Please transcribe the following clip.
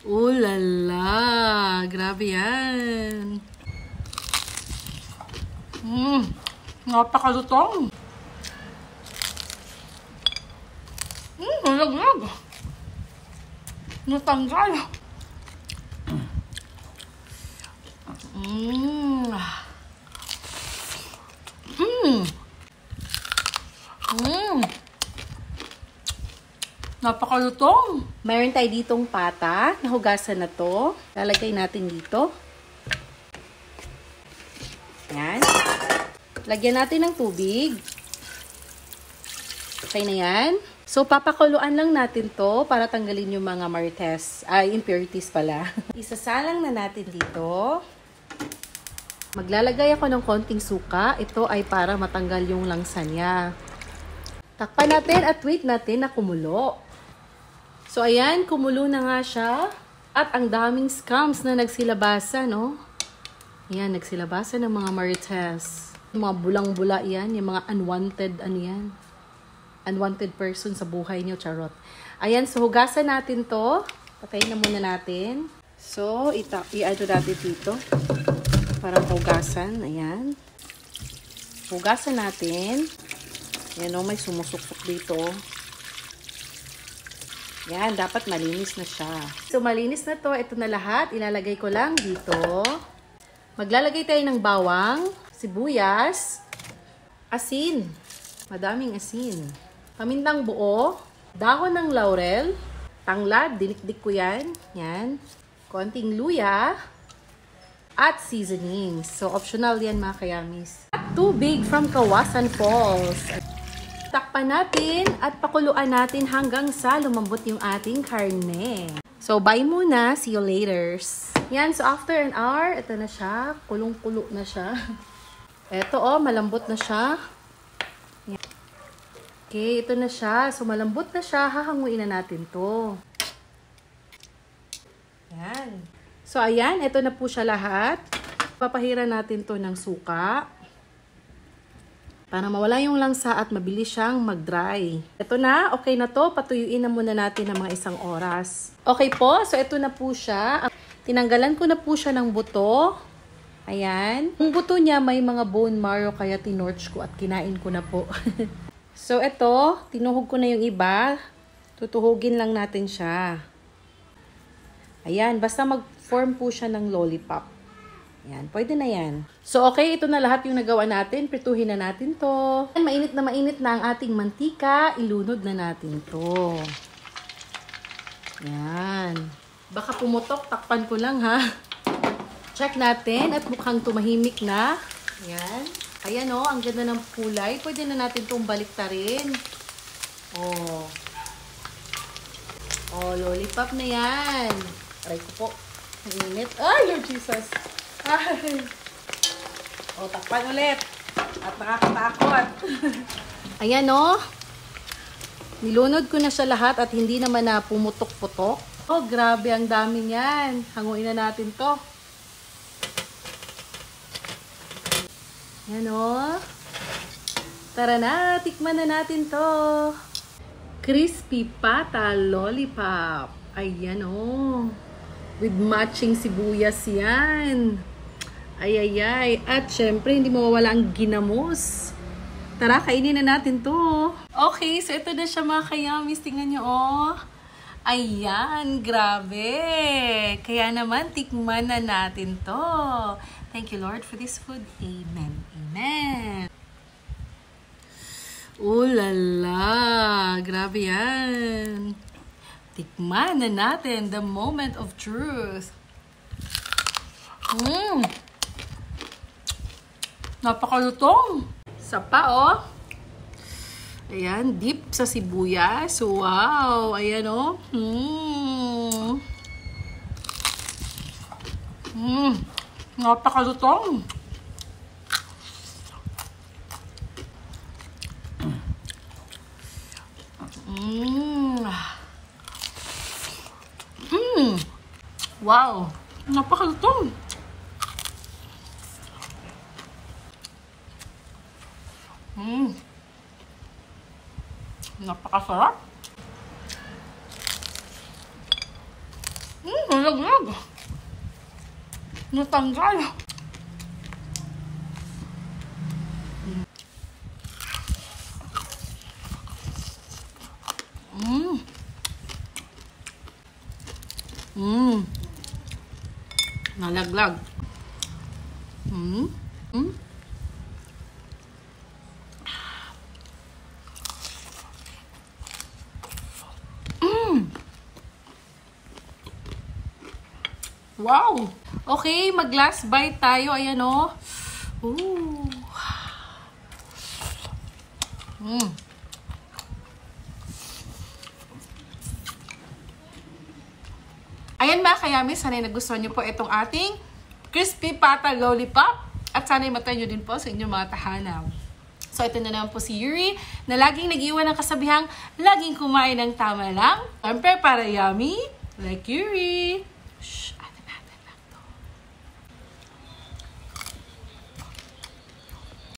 Oh la la! Grabe yan! Napakalutong! Malaglag! Natanggal! Napakalutong! Mayroon tayo ditong pata. Nahugasan na to. Lalagay natin dito. Yan. Lagyan natin ng tubig. Okay na yan. So, papakuluan lang natin to para tanggalin yung mga marites. Impurities pala. Isasalang na natin dito. Maglalagay ako ng konting suka. Ito ay para matanggal yung langsa niya. Takpan natin at wait natin na kumulo. So, ayan, kumulo na nga siya. At ang daming scams na nagsilabasa, no? Ayan, nagsilabasa ng mga marites. Yung mga bulang-bula yan, yung mga unwanted, unwanted person sa buhay niyo, charot. Ayan, so hugasan natin to. Patayin na muna natin. So, i-add natin dito. Parang hugasan, ayan. Hugasan natin. Ayan o, may sumusukpok dito. Yan, dapat malinis na siya. So, malinis na to. Ito na lahat. Ilalagay ko lang dito. Maglalagay tayo ng bawang, sibuyas, asin. Madaming asin. Pamintang buo, dahon ng laurel, tanglad, dinikdik ko yan. Yan. Konting luya, at seasonings. So, optional yan mga kayamis. At tubig from Kawasan Falls. Takpan natin at pakuluan natin hanggang sa lumambot yung ating karne. So, bye muna. See you later. Yan. So, after an hour, ito na siya. Kulong-kulo na siya. Ito, oh, malambot na siya. Yan. Okay, ito na siya. So, malambot na siya. Hahanguin na natin to. Yan. So, ayan. Ito na po siya lahat. Papahiran natin to ng suka. Para mawala yung langsa at mabilis siyang mag-dry. Ito na, okay na to. Patuyuin na muna natin ng mga 1 oras. Okay po, so ito na po siya. Tinanggalan ko na po siya ng buto. Ayan. Yung buto niya may mga bone marrow kaya tinorch ko at kinain ko na po. So ito, tinuhog ko na yung iba. Tutuhugin lang natin siya. Ayan, basta mag-form po siya ng lollipop. Yan, pwede na yan. So, okay, ito na lahat yung nagawa natin. Prituhin na natin to. Mainit na ang ating mantika. Ilunod na natin to. Yan. Baka pumutok, takpan ko lang ha. Check natin at mukhang tumahimik na. Yan. Ayan o, ang ganda ng kulay. Pwede na natin itong baliktarin. Oh. Oh, lollipop na yan. Aray ko po. Ang init. Ay, Lord Jesus. Ay. O, takpan ulit. At nakakatakot. Ayan o. Nilunod ko na siya lahat at hindi naman na pumutok-putok. Oh, grabe. Ang dami niyan. Hanguin na natin to. Ayan o. Tara na. Tikman na natin to. Crispy pata lollipop. Ayan o. With matching sibuyas yan. Ay. At syempre, hindi mawawala ang ginamos. Tara, kainin na natin to. Okay, so ito na siya mga kayamis. Tingnan nyo, oh. Ayan, grabe. Kaya naman, tikman na natin to. Thank you, Lord, for this food. Amen. Amen. Oh la la. Grabe yan. Tikman na natin the moment of truth. Napakalutong. Sapa, oh. Ayan, deep sa sibuyas. Wow. Ayan, oh. Napakalutong. Wow. Napakalutong. Napakasarap. Nalaglag. Natanggal. Nalaglag. Wow! Okay, mag-last bite tayo. Ayan, o. Ooh. Ayan mga kayamis, sana'y nagustuhan nyo po itong ating crispy pata lollipop. At sana'y matry nyo din po sa inyong mga tahanan. So, ito na naman po si Yuri, na laging nag-iwan ng kasabihang, laging kumain ng tama lang. Siyempre, para yummy, like Yuri.